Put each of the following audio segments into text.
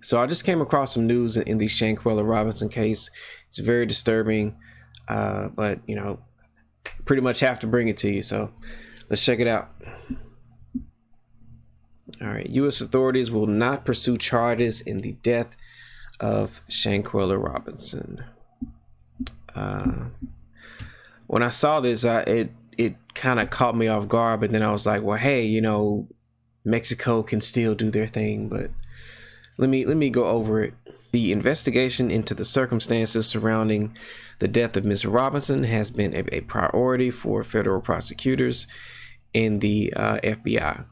So I just came across some news in the Shanquella Robinson case. It's very disturbing, but you know, pretty much have to bring it to you. So let's check it out. All right, U.S. authorities will not pursue charges in the death of Shanquella Robinson. When I saw this, it kind of caught me off guard, but then I was like, well, hey, you know, Mexico can still do their thing, but let me go over it. The investigation into the circumstances surrounding the death of Ms. Robinson has been a priority for federal prosecutors and the FBI.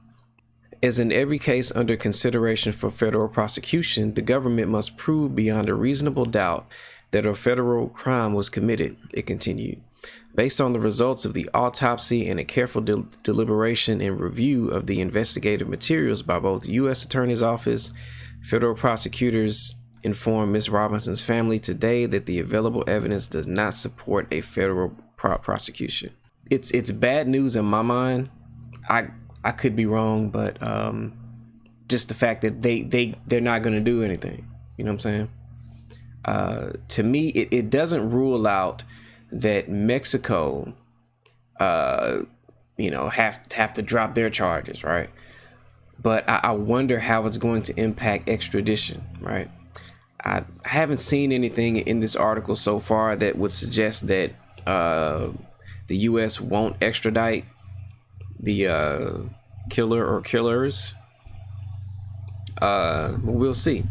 As in every case under consideration for federal prosecution, the government must prove beyond a reasonable doubt that a federal crime was committed, it continued. Based on the results of the autopsy and a careful deliberation and review of the investigative materials by both the U.S. Attorney's Office, federal prosecutors informed Ms. Robinson's family today that the available evidence does not support a federal prosecution. It's bad news in my mind. I could be wrong, but just the fact that they're not going to do anything. You know what I'm saying? To me, it doesn't rule out that Mexico, you know, have to drop their charges, right? But I wonder how it's going to impact extradition, right? I haven't seen anything in this article so far that would suggest that the U.S. won't extradite the killer or killers. We'll see.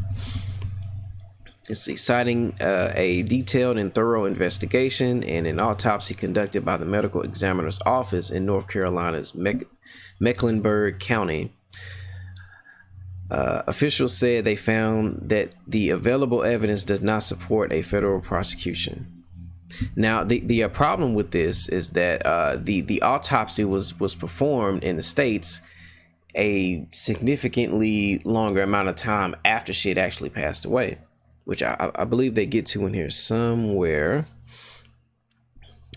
Let's see. Citing a detailed and thorough investigation and an autopsy conducted by the medical examiner's office in North Carolina's Mecklenburg County, officials said they found that the available evidence does not support a federal prosecution. Now, the problem with this is that the autopsy was performed in the States a significantly longer amount of time after she had actually passed away, which I believe they get to in here somewhere.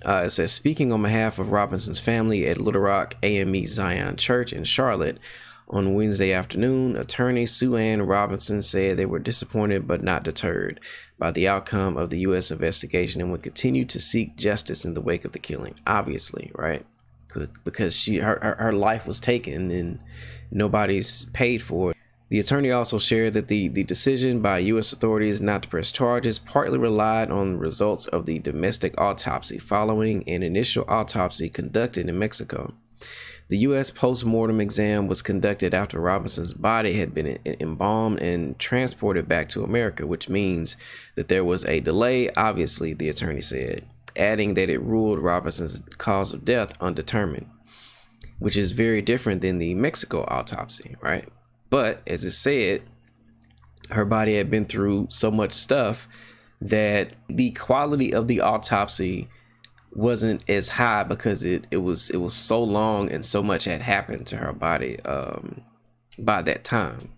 It says, speaking on behalf of Robinson's family at Little Rock AME Zion Church in Charlotte on Wednesday afternoon, attorney Sue Ann Robinson said they were disappointed but not deterred by the outcome of the U.S. investigation and would continue to seek justice in the wake of the killing. Obviously, right? Because her life was taken and nobody's paid for it. The attorney also shared that the decision by U.S. authorities not to press charges partly relied on the results of the domestic autopsy following an initial autopsy conducted in Mexico. The U.S. post-mortem exam was conducted after Robinson's body had been embalmed and transported back to America, which means that there was a delay, obviously, the attorney said, adding that it ruled Robinson's cause of death undetermined, which is very different than the Mexico autopsy, right? But as it said, her body had been through so much stuff that the quality of the autopsy wasn't as high because it was so long and so much had happened to her body by that time.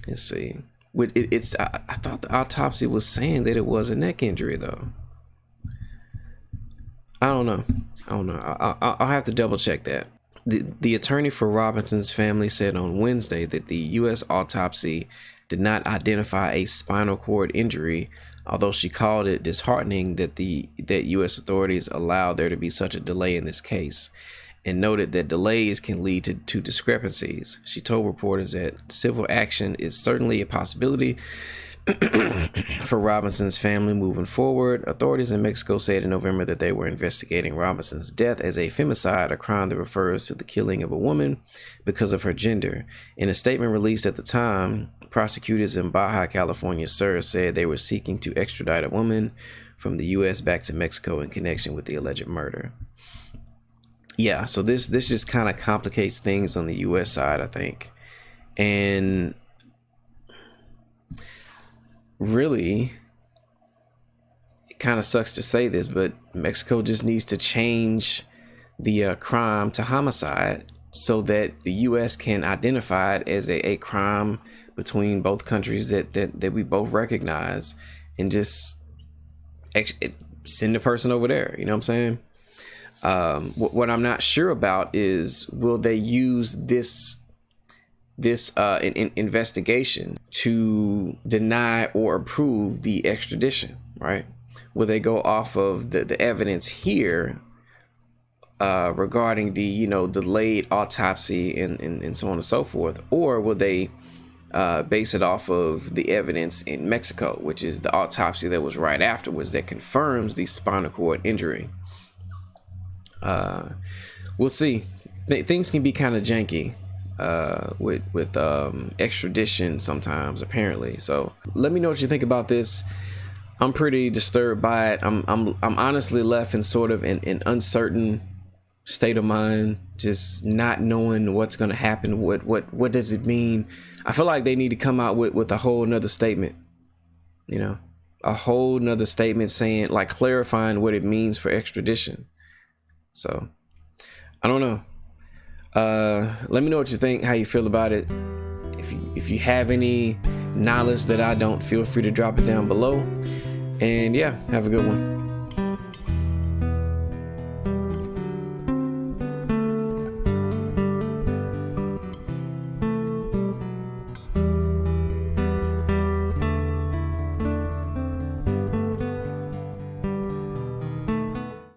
Let's see. I thought the autopsy was saying that it was a neck injury though. I don't know. I'll have to double check that. The attorney for Robinson's family said on Wednesday that the U.S. autopsy did not identify a spinal cord injury, although she called it disheartening that U.S. authorities allowed there to be such a delay in this case, and noted that delays can lead to discrepancies. She told reporters that civil action is certainly a possibility for Robinson's family moving forward. Authorities in Mexico said in November that they were investigating Robinson's death as a femicide, a crime that refers to the killing of a woman because of her gender. In a statement released at the time, prosecutors in Baja California Sur said they were seeking to extradite a woman from the U.S. back to Mexico in connection with the alleged murder. Yeah, so this just kind of complicates things on the U.S. side, I think. And really, it kind of sucks to say this, but Mexico just needs to change the crime to homicide so that the U.S. can identify it as a crime between both countries that we both recognize, and just send the person over there. You know what I'm saying? What I'm not sure about is, will they use this this investigation to deny or approve the extradition, right? Will they go off of the evidence here regarding the delayed autopsy and so on and so forth, or will they base it off of the evidence in Mexico, which is the autopsy that was right afterwards that confirms the spinal cord injury? We'll see. Things can be kind of janky with extradition sometimes, apparently. So let me know what you think about this. I'm pretty disturbed by it. I'm honestly left in sort of an uncertain state of mind, just not knowing what's going to happen. What does it mean? I feel like they need to come out with a whole nother statement, a whole nother statement saying, like, clarifying what it means for extradition. So I don't know. Let me know what you think, how you feel about it. If you have any knowledge that I don't, feel free to drop it down below. And yeah, have a good one.